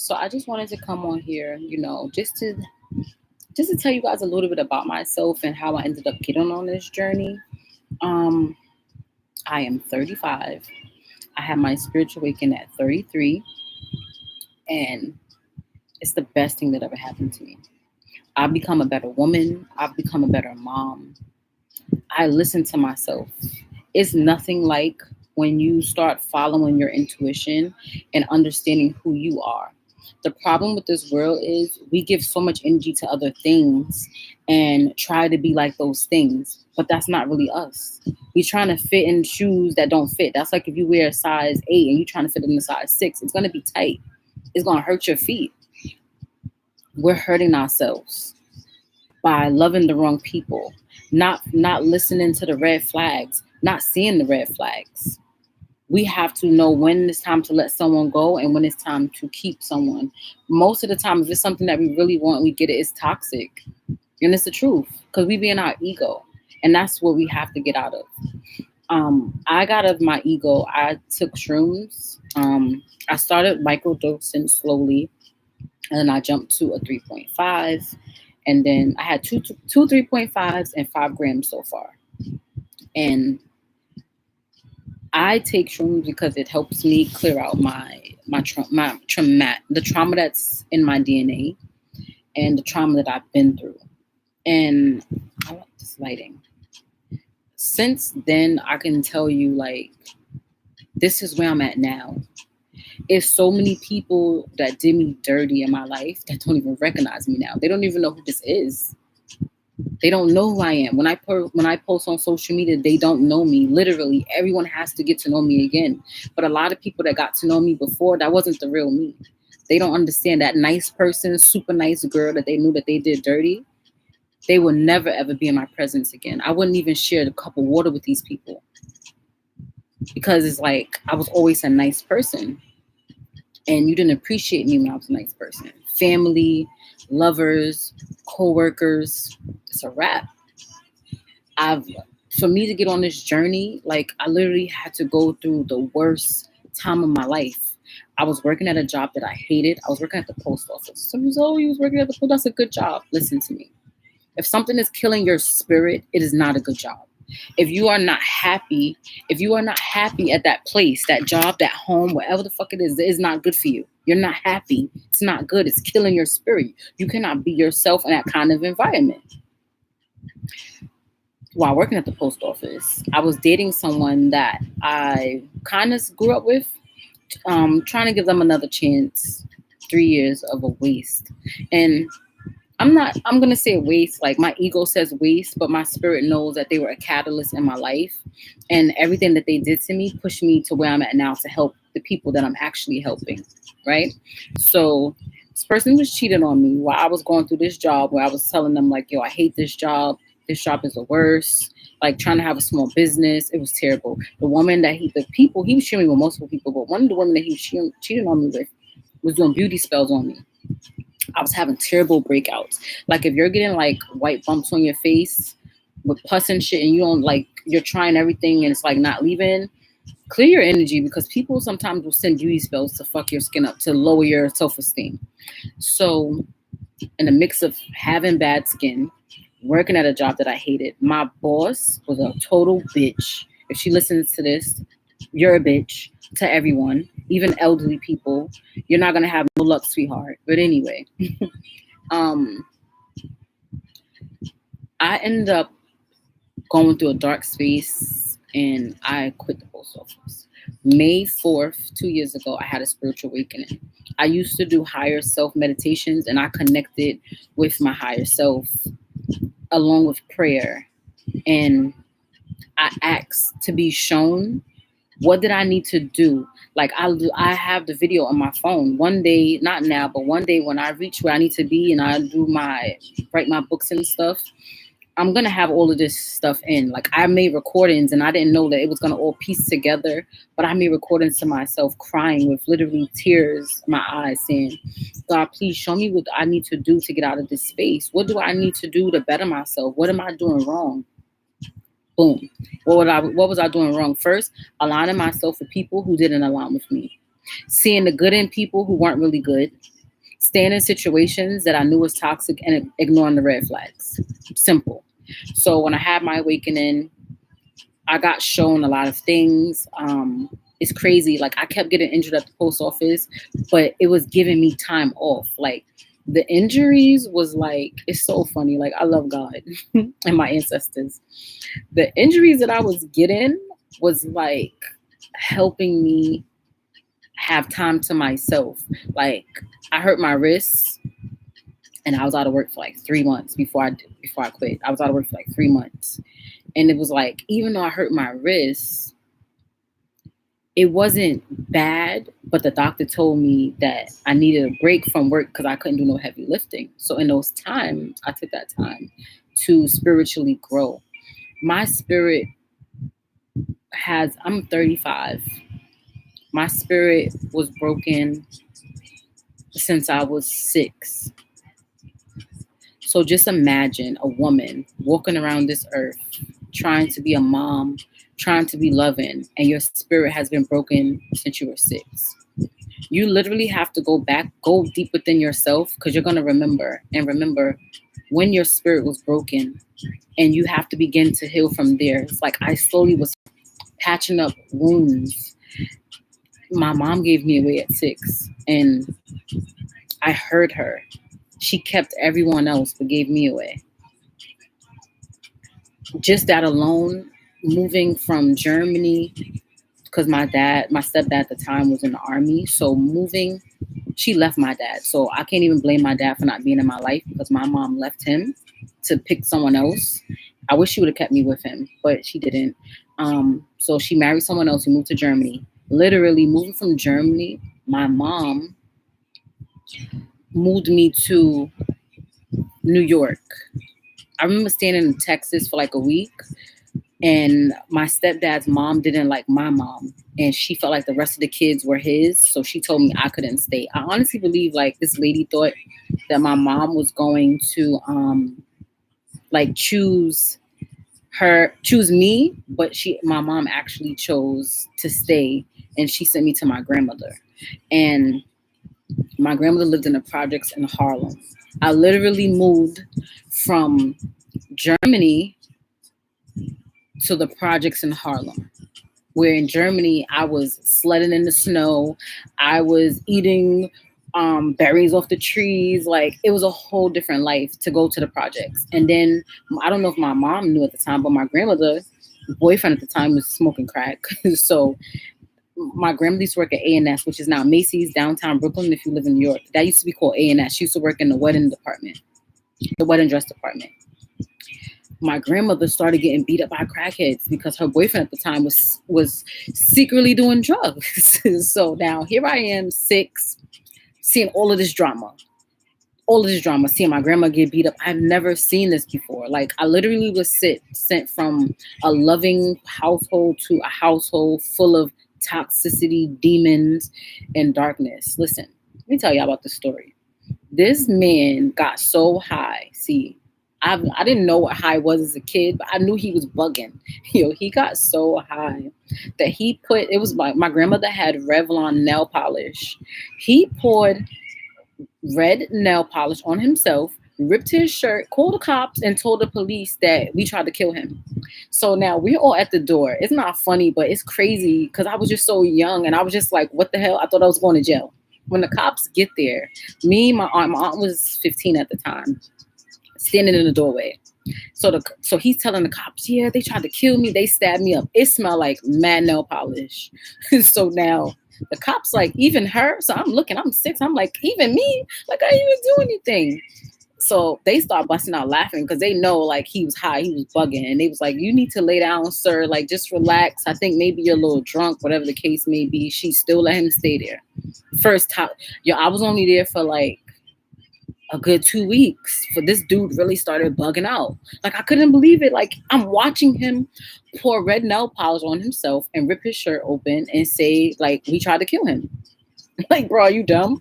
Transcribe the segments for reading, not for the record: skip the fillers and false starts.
So I just wanted to come on here, just to tell you guys a little bit about myself and how I ended up getting on this journey. Um, I am 35. I had my spiritual awakening at 33, and it's the best thing that ever happened to me. I've become a better woman. I've become a better mom. I listen to myself. It's nothing like when you start following your intuition and understanding who you are. The problem with this world is we give so much energy to other things and try to be like those things, but that's not really us. We trying to fit in shoes that don't fit. That's like if you wear a size 8 and you trying to fit in a size 6, it's going to be tight. It's going to hurt your feet. We're hurting ourselves by loving the wrong people, not listening to the red flags, not seeing the red flags. We have to know when it's time to let someone go and when it's time to keep someone. Most of the time, if it's something that we really want, we get it, it's toxic. And it's the truth because we be in our ego. And that's what we have to get out of. I got out of my ego. I took shrooms. I started microdosing slowly. And then I jumped to a 3.5. And then I had two 3.5s and 5 grams so far. And I take shrooms because it helps me clear out the trauma that's in my DNA and the trauma that I've been through. And I like this lighting. Since then, I can tell you, like, this is where I'm at now. It's so many people that did me dirty in my life that don't even recognize me now. They don't even know who this is. They don't know who I am. When I post on social media, they don't know me. Literally, everyone has to get to know me again. But a lot of people that got to know me before, that wasn't the real me. They don't understand that nice person, super nice girl that they knew that they did dirty. They will never, ever be in my presence again. I wouldn't even share a cup of water with these people. Because it's like, I was always a nice person. And you didn't appreciate me when I was a nice person. Family, lovers, co-workers, it's a wrap. For me to get on this journey, like, I literally had to go through the worst time of my life. I was working at a job that I hated. I was working at the post office. Someone was, oh, you was working at the post office. That's a good job. Listen to me. If something is killing your spirit, it is not a good job. If you are not happy at that place, that job, that home, whatever the fuck it is not good for you. You're not happy. It's not good. It's killing your spirit. You cannot be yourself in that kind of environment. While working at the post office, I was dating someone that I kind of grew up with, trying to give them another chance. 3 years of a waste. And I'm going to say waste, like my ego says waste, but my spirit knows that they were a catalyst in my life. And everything that they did to me pushed me to where I'm at now to help the people that I'm actually helping, right? So this person was cheating on me while I was going through this job where I was telling them, like, yo, I hate this job. This job is the worst. Like, trying to have a small business. It was terrible. The woman that he was cheating with multiple people, but one of the women that he was cheating on me with was doing beauty spells on me. I was having terrible breakouts. Like, if you're getting like white bumps on your face with pus and shit and you don't like, you're trying everything and it's like not leaving, clear your energy because people sometimes will send beauty spells to fuck your skin up, to lower your self-esteem. So in the mix of having bad skin, working at a job that I hated, my boss was a total bitch. If she listens to this, you're a bitch to everyone, even elderly people. You're not going to have no luck, sweetheart. But anyway, I ended up going through a dark space and I quit the post office. May 4th, 2 years ago, I had a spiritual awakening. I used to do higher self meditations and I connected with my higher self along with prayer. And I asked to be shown what did I need to do. Like, I have the video on my phone. One day, not now, but one day when I reach where I need to be and I write my books and stuff, I'm going to have all of this stuff in. Like, I made recordings and I didn't know that it was going to all piece together, but I made recordings to myself crying with literally tears in my eyes saying, God, please show me what I need to do to get out of this space. What do I need to do to better myself? What am I doing wrong? Boom. What was I doing wrong? First, aligning myself with people who didn't align with me. Seeing the good in people who weren't really good. staying in situations that I knew was toxic and ignoring the red flags. Simple. So when I had my awakening, I got shown a lot of things. It's crazy. Like, I kept getting injured at the post office, but it was giving me time off. Like, the injuries was like, it's so funny. Like, I love God and my ancestors. The injuries that I was getting was like helping me have time to myself. Like, I hurt my wrist and I was out of work for like 3 months before I quit. I was out of work for like 3 months. And it was like, even though I hurt my wrist, it wasn't bad, but the doctor told me that I needed a break from work because I couldn't do no heavy lifting. So in those times, I took that time to spiritually grow. My spirit I'm 35. My spirit was broken since I was 6. So just imagine a woman walking around this earth, trying to be a mom, trying to be loving, and your spirit has been broken since you were 6. You literally have to go deep within yourself, because you're going to remember when your spirit was broken, and you have to begin to heal from there. It's like I slowly was patching up wounds. My mom gave me away at 6, and I heard her. She kept everyone else but gave me away. Just that alone, moving from Germany, because my stepdad at the time was in the army. So she left my dad. So I can't even blame my dad for not being in my life, because my mom left him to pick someone else. I wish she would have kept me with him, but she didn't. So she married someone else who moved to Germany. Literally moving from Germany, my mom moved me to New York. I remember staying in Texas for like a week, and my stepdad's mom didn't like my mom, and she felt like the rest of the kids were his, so she told me I couldn't stay. I honestly believe like this lady thought that my mom was going to like choose me, but my mom actually chose to stay, and she sent me to my grandmother. And my grandmother lived in the projects in Harlem. I literally moved from Germany to the projects in Harlem, where in Germany I was sledding in the snow. I was eating berries off the trees. Like, it was a whole different life to go to the projects. And then I don't know if my mom knew at the time, but my grandmother's boyfriend at the time was smoking crack. So my grandmother used to work at A&S, which is now Macy's, downtown Brooklyn. If you live in New York, that used to be called A&S. She used to work in the wedding department, the wedding dress department. My grandmother started getting beat up by crackheads because her boyfriend at the time was secretly doing drugs. So now here I am, 6, seeing all of this drama, seeing my grandma get beat up. I've never seen this before. Like, I literally was sent from a loving household to a household full of toxicity, demons, and darkness. Listen, let me tell you about the story. This man got so high. See, I didn't know what high was as a kid, but I knew he was bugging. He got so high that it was like my grandmother had Revlon nail polish. He poured red nail polish on himself, ripped his shirt, called the cops, and told the police that we tried to kill him. So now we're all at the door. It's not funny, but it's crazy because I was just so young, and I was just like, what the hell? I thought I was going to jail. When the cops get there, my aunt was 15 at the time, standing in the doorway. So he's telling the cops, yeah, they tried to kill me. They stabbed me up. It smelled like mad nail polish. So now the cops like, even her. So I'm 6. I'm like, even me? Like, I didn't even do anything. So they start busting out laughing because they know like he was high, he was bugging. And they was like, you need to lay down, sir. Like, just relax. I think maybe you're a little drunk, whatever the case may be. She still let him stay there. First time, I was only there for like a good 2 weeks. For this dude really started bugging out. Like, I couldn't believe it. Like, I'm watching him pour red nail polish on himself and rip his shirt open and say, like, we tried to kill him. Like, bro, are you dumb?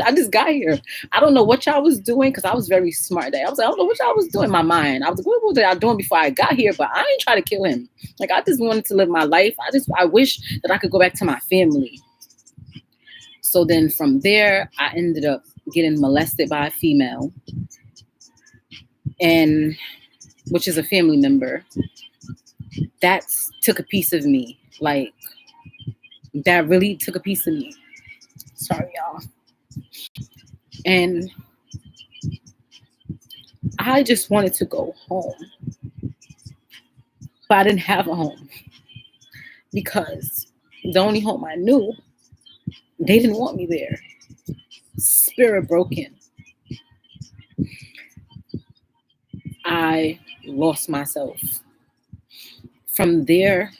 I just got here. I don't know what y'all was doing because I was very smart there. I was like, I don't know what y'all was doing in my mind. I was like, what was y'all doing before I got here? But I ain't trying to kill him. Like, I just wanted to live my life. I wish that I could go back to my family. So then from there, I ended up getting molested by a female, and which is a family member. That took a piece of me. Like, that really took a piece of me. Sorry, y'all. And I just wanted to go home. But I didn't have a home because the only home I knew, they didn't want me there. Spirit broken. I lost myself. From there,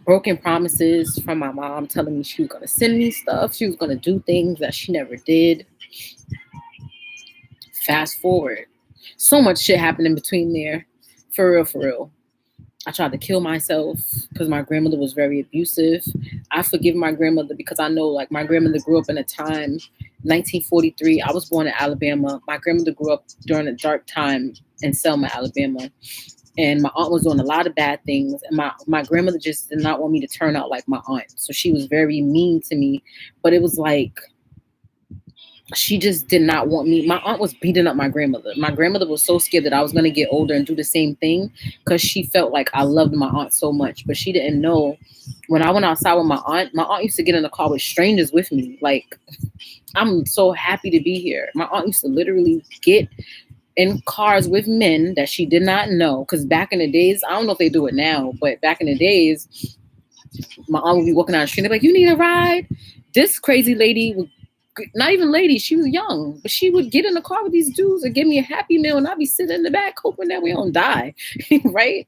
broken promises from my mom telling me she was going to send me stuff. She was going to do things that she never did. Fast forward. So much shit happened in between there. For real, for real. I tried to kill myself because my grandmother was very abusive. I forgive my grandmother because I know, like, my grandmother grew up in a time, 1943. I was born in Alabama. My grandmother grew up during a dark time in Selma, Alabama. And my aunt was doing a lot of bad things. And my grandmother just did not want me to turn out like my aunt. So she was very mean to me. But it was like, she just did not want me. My aunt was beating up my grandmother. My grandmother was so scared that I was going to get older and do the same thing because she felt like I loved my aunt so much. But she didn't know when I went outside with my aunt used to get in the car with strangers with me. Like, I'm so happy to be here. My aunt used to literally get in cars with men that she did not know. Because back in the days, I don't know if they do it now, but back in the days, my aunt would be walking down the street. They're like, "You need a ride?" This crazy lady would, not even lady, she was young, but she would get in the car with these dudes and give me a Happy Meal, and I'd be sitting in the back hoping that we don't die, right?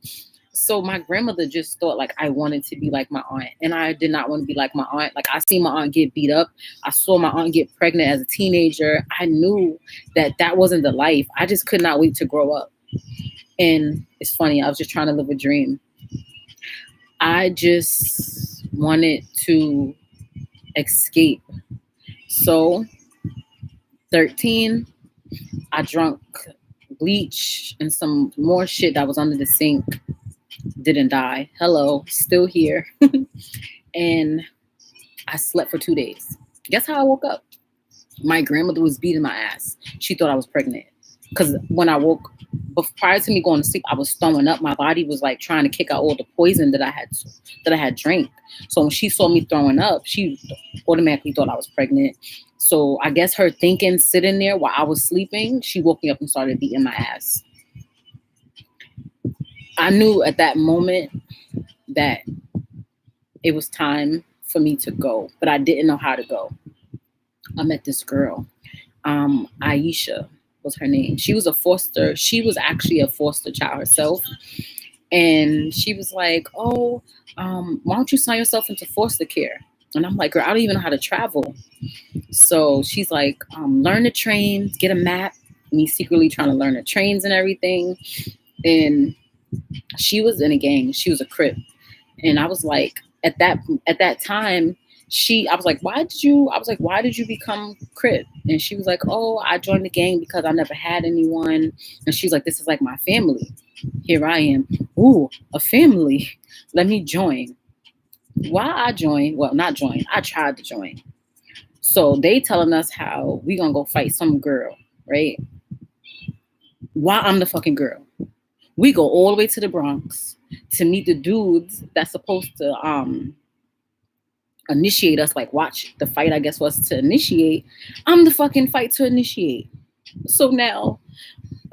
So my grandmother just thought like I wanted to be like my aunt, and I did not want to be like my aunt. Like, I seen my aunt get beat up. I saw my aunt get pregnant as a teenager. I knew that that wasn't the life. I just could not wait to grow up. And it's funny, I was just trying to live a dream. I just wanted to escape. So 13, I drank bleach and some more shit that was under the sink. Didn't die. Hello, still here. And I slept for 2 days. Guess how I woke up? My grandmother was beating my ass. She thought I was pregnant. Because when I woke, prior to me going to sleep, I was throwing up. My body was like trying to kick out all the poison that I had drank. So when she saw me throwing up, she automatically thought I was pregnant. So I guess her thinking, sitting there while I was sleeping, she woke me up and started beating my ass. I knew at that moment that it was time for me to go, but I didn't know how to go. I met this girl, Aisha was her name. She was actually a foster child herself. And she was like, "Oh, why don't you sign yourself into foster care?" And I'm like, "Girl, I don't even know how to travel." So she's like, "Learn the trains, get a map." Me secretly trying to learn the trains and everything. And she was in a gang. She was a Crip. And I was like, at that time, I was like, why did you become Crip? And she was like, "Oh, I joined the gang because I never had anyone." And she's like, "This is like my family." Here I am. Ooh, a family. Let me join. Why I joined? Well, not join. I tried to join. So they telling us how we gonna go fight some girl, right? Why I'm the fucking girl. We go all the way to the Bronx to meet the dudes that's supposed to initiate us, like watch the fight, I guess was to initiate. I'm the fucking fight to initiate. So now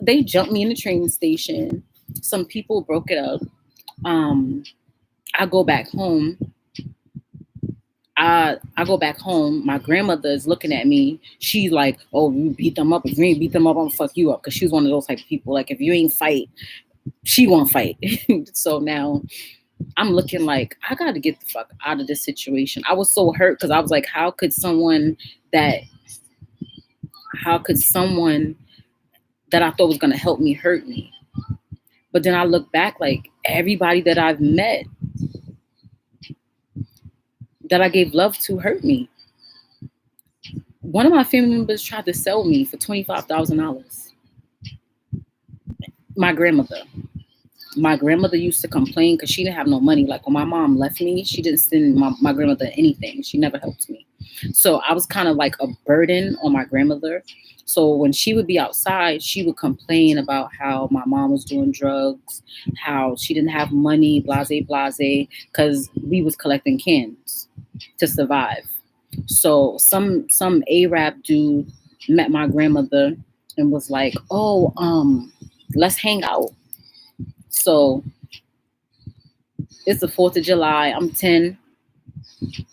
they jumped me in the train station. Some people broke it up. I go back home. I go back home. My grandmother is looking at me. She's like, "Oh, you beat them up. If you ain't beat them up, I'm gonna fuck you up." Because she's one of those type of people. Like, if you ain't fight, she won't fight. So now I'm looking like I got to get the fuck out of this situation. I was so hurt because I was like, how could someone that I thought was going to help me hurt me? But then I look back, like, everybody that I've met that I gave love to hurt me. One of my family members tried to sell me for $25,000. My grandmother. My grandmother used to complain because she didn't have no money. Like when my mom left me, she didn't send my grandmother anything. She never helped me. So I was kind of like a burden on my grandmother. So when she would be outside, she would complain about how my mom was doing drugs, how she didn't have money, blase, blase, because we was collecting cans to survive. So some Arab dude met my grandmother and was like, "Oh, let's hang out." So it's the 4th of July. I'm 10.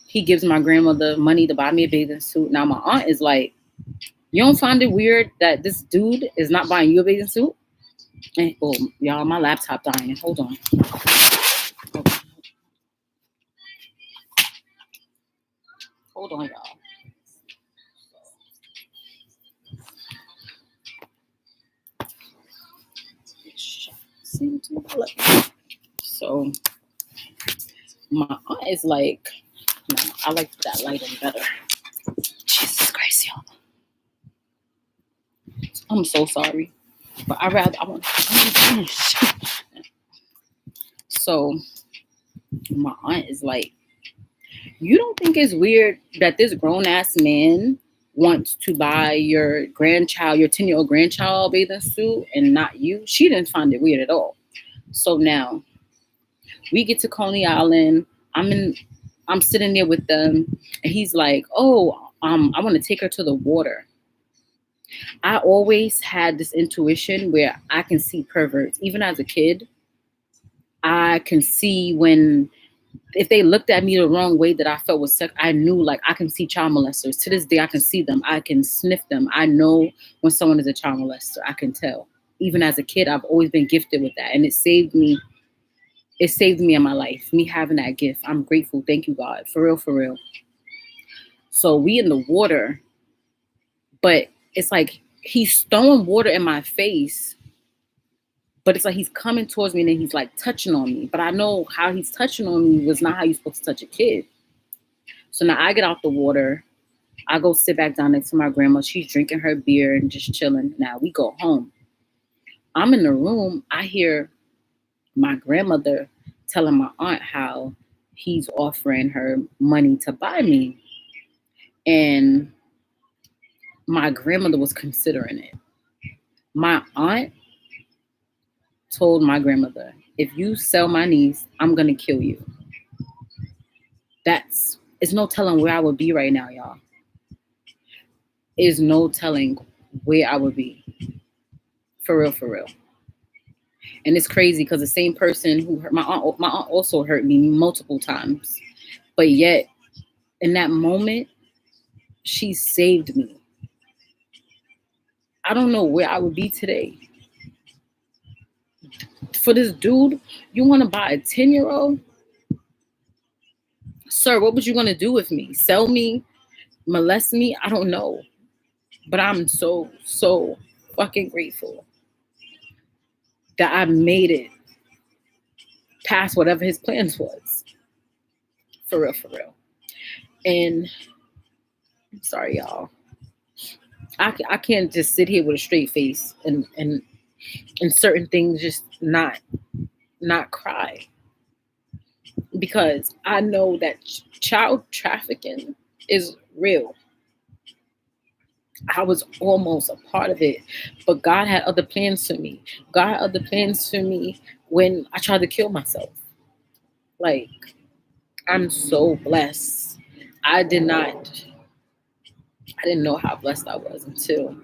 He gives my grandmother money to buy me a bathing suit. Now my aunt is like, "You don't find it weird that this dude is not buying you a bathing suit?" And oh, y'all, my laptop dying. Hold on. Hold on, y'all. So my aunt is like, no, I like that lighting better. Jesus Christ, y'all. I'm so sorry. But I want to finish. So my aunt is like, "You don't think it's weird that this grown ass man wants to buy your grandchild, your 10-year-old grandchild bathing suit and not you?" She didn't find it weird at all. So now we get to Coney Island. I'm sitting there with them, and he's like, "Oh, I want to take her to the water." I always had this intuition where I can see perverts. Even as a kid, I can see when if they looked at me the wrong way that I felt was sex. I knew, like, I can see child molesters. To this day, I can see them. I can sniff them. I know when someone is a child molester. I can tell. Even as a kid, I've always been gifted with that, and it saved me. It saved me in my life. Me having that gift, I'm grateful. Thank you, God, for real, for real. So we in the water, but it's like he's throwing water in my face. But it's like he's coming towards me and then he's like touching on me. But I know how he's touching on me was not how you're supposed to touch a kid. So now I get out the water. I go sit back down next to my grandma. She's drinking her beer and just chilling. Now we go home. I'm in the room. I hear my grandmother telling my aunt how he's offering her money to buy me. And my grandmother was considering it. My aunt told my grandmother, "If you sell my niece, I'm going to kill you." It's no telling where I would be right now, y'all. It's no telling where I would be. For real, for real. And it's crazy because the same person who hurt my aunt also hurt me multiple times. But yet, in that moment, she saved me. I don't know where I would be today. For this dude, you want to buy a 10-year-old? Sir, what was you going to do with me? Sell me? Molest me? I don't know. But I'm so, so fucking grateful that I made it past whatever his plans was. For real, for real. And I'm sorry, y'all. I can't just sit here with a straight face and certain things just not cry. Because I know that child trafficking is real. I was almost a part of it, but God had other plans for me. God had other plans for me when I tried to kill myself. Like, I'm so blessed. I didn't know how blessed I was until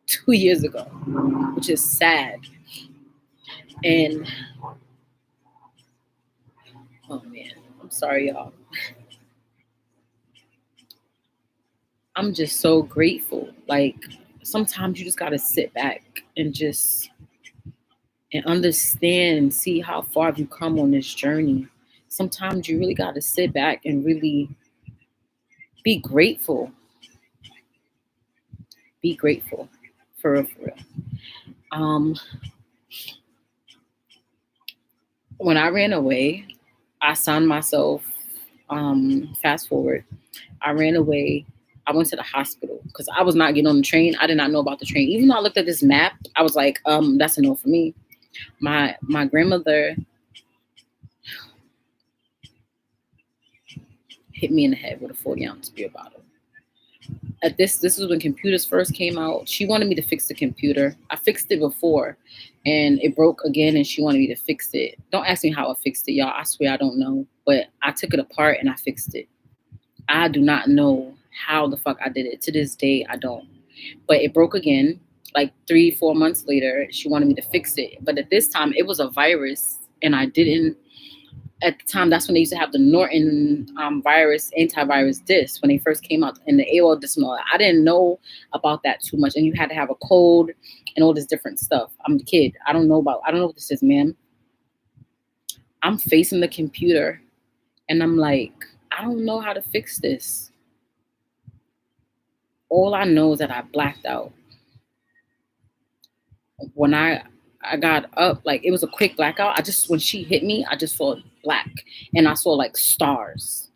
2 years ago, which is sad. And oh man, I'm sorry, y'all. I'm just so grateful. Like, sometimes you just gotta sit back and just understand and see how far you've come on this journey. Sometimes you really gotta sit back and really be grateful. Be grateful. For real, for real. When I ran away, I signed myself, fast forward, I ran away. I went to the hospital because I was not getting on the train. I did not know about the train. Even though I looked at this map, I was like, that's a no for me. My grandmother hit me in the head with a 40-ounce beer bottle. This was when computers first came out. She wanted me to fix the computer. I fixed it before and it broke again and she wanted me to fix it. Don't ask me how I fixed it, y'all. I swear I don't know. But I took it apart and I fixed it. I do not know how the fuck I did it. To this day, I don't. But it broke again. Like 3-4 months later, she wanted me to fix it. But at this time, it was a virus and I didn't. At the time, that's when they used to have the Norton virus, antivirus disc when they first came out, and the AOL disc. I didn't know about that too much, and you had to have a code and all this different stuff. I'm a kid. I don't know what this is, ma'am. I'm facing the computer, and I'm like, I don't know how to fix this. All I know is that I blacked out. When I got up, like it was a quick blackout. When she hit me, I just saw black and I saw like stars.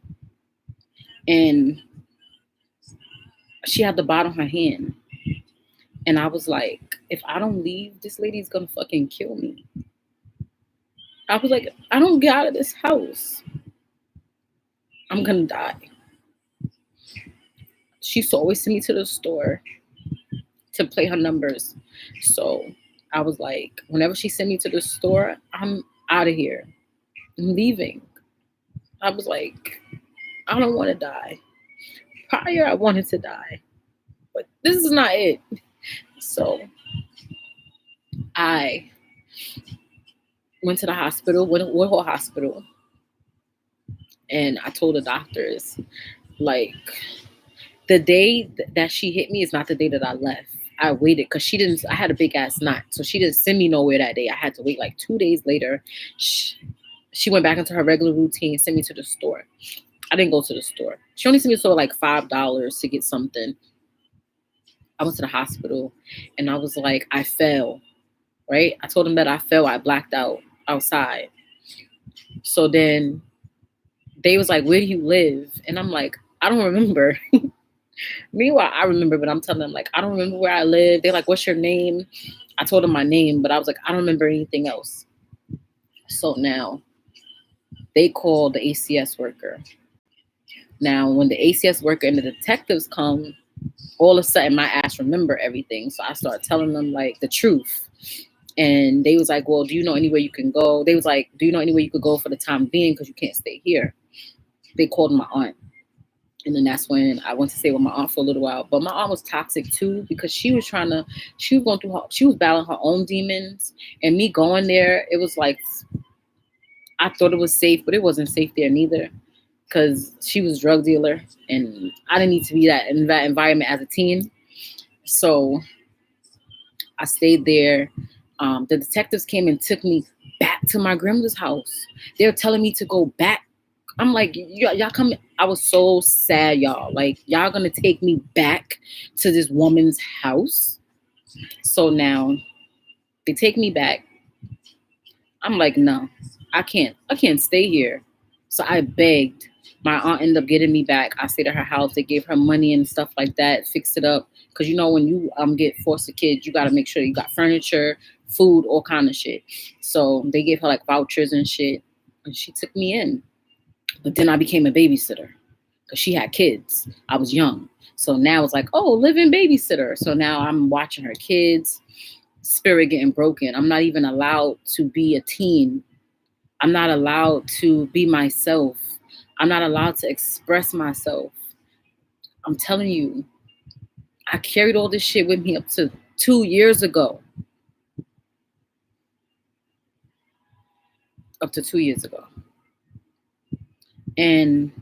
And she had the bottom of her hand. And I was like, if I don't leave, this lady's gonna fucking kill me. I was like, I don't get out of this house, I'm gonna die. She used to always send me to the store to play her numbers. So I was like, whenever she sent me to the store, I'm out of here. I'm leaving. I was like, I don't want to die. Prior, I wanted to die. But this is not it. So I went to the hospital, Woodhull Hospital. And I told the doctors, like, the day that she hit me is not the day that I left. I waited because I had a big ass knot. So she didn't send me nowhere that day. I had to wait like 2 days later. She went back into her regular routine, sent me to the store. I didn't go to the store. She only sent me to like $5 to get something. I went to the hospital and I was like, I fell, right? I told them that I fell. I blacked out outside. So then they was like, where do you live? And I'm like, I don't remember. Meanwhile, I remember, but I'm telling them, like, I don't remember where I live. They're like, what's your name? I told them my name, but I was like, I don't remember anything else. So now they called the ACS worker. Now, when the ACS worker and the detectives come, all of a sudden my ass remember everything. So I started telling them like the truth. And they was like, well, do you know anywhere you can go? They was like, do you know anywhere you could go for the time being? Because you can't stay here. They called my aunt. And then that's when I went to stay with my aunt for a little while. But my aunt was toxic too, because she was battling her own demons. And me going there, it was like, I thought it was safe, but it wasn't safe there neither. Because she was a drug dealer and I didn't need to be in that environment as a teen. So I stayed there. The detectives came and took me back to my grandmother's house. They were telling me to go back. I'm like, y'all come. I was so sad, y'all. Like, y'all gonna take me back to this woman's house? So now they take me back. I'm like, no, I can't stay here. So I begged. My aunt ended up getting me back. I stayed at her house. They gave her money and stuff like that, fixed it up. Because, you know, when you get foster kids, you got to make sure you got furniture, food, all kind of shit. So they gave her like vouchers and shit. And she took me in. But then I became a babysitter because she had kids. I was young. So now it's like, oh, live-in babysitter. So now I'm watching her kids, spirit getting broken. I'm not even allowed to be a teen. I'm not allowed to be myself. I'm not allowed to express myself. I'm telling you, I carried all this shit with me up to 2 years ago. Up to 2 years ago. And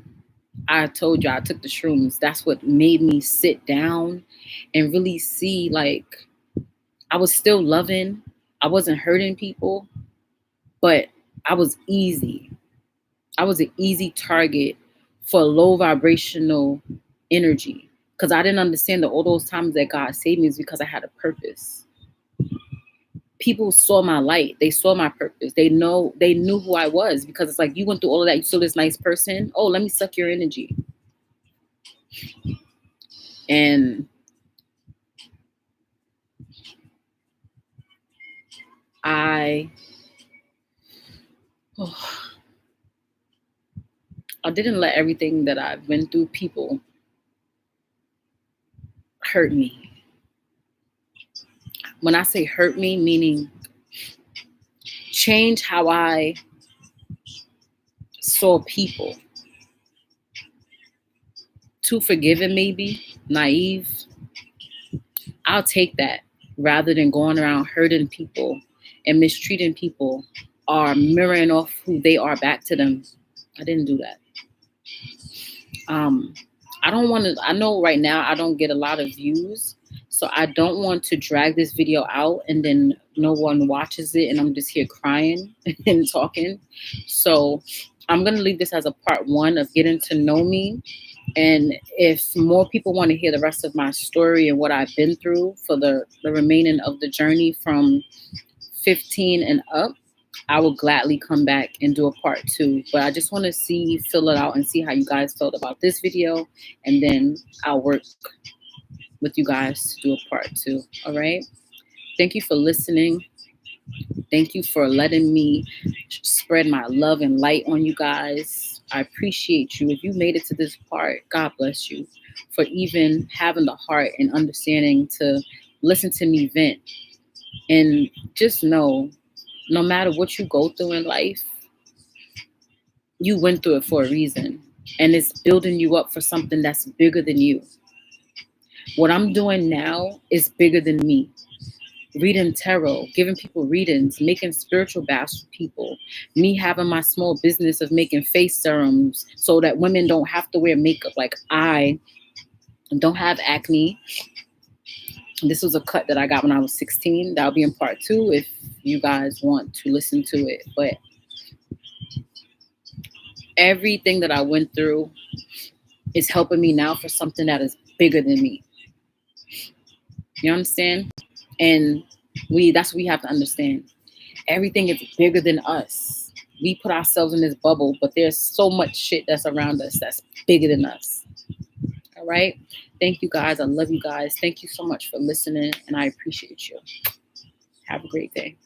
I told you I took the shrooms. That's what made me sit down and really see, like, I was still loving. I wasn't hurting people, but I was easy. I was an easy target for low vibrational energy because I didn't understand that all those times that God saved me is because I had a purpose. People saw my light. They saw my purpose. They knew who I was because it's like, you went through all of that. You saw this nice person. Oh, let me suck your energy. And I didn't let everything that I've been through, people, hurt me. When I say hurt me, meaning change how I saw people. Too forgiving, maybe, naive. I'll take that rather than going around hurting people and mistreating people or mirroring off who they are back to them. I didn't do that. I don't want to, I know right now I don't get a lot of views, so I don't want to drag this video out and then no one watches it and I'm just here crying and talking. So I'm going to leave this as a part 1 of getting to know me. And if more people want to hear the rest of my story and what I've been through for the remaining of the journey from 15 and up, I will gladly come back and do a part 2. But I just want to fill it out and see how you guys felt about this video. And then I'll work with you guys to do a part 2. All right. Thank you for listening. Thank you for letting me spread my love and light on you guys. I appreciate you. If you made it to this part, God bless you for even having the heart and understanding to listen to me vent. And just know, no matter what you go through in life, you went through it for a reason. And it's building you up for something that's bigger than you. What I'm doing now is bigger than me. Reading tarot, giving people readings, making spiritual baths for people, me having my small business of making face serums so that women don't have to wear makeup. Like, I don't have acne. This was a cut that I got when I was 16. That'll be in part 2 if you guys want to listen to it. But everything that I went through is helping me now for something that is bigger than me. You understand? And that's what we have to understand. Everything is bigger than us. We put ourselves in this bubble, but there's so much shit that's around us that's bigger than us. All right. Thank you guys. I love you guys. Thank you so much for listening, and I appreciate you. Have a great day.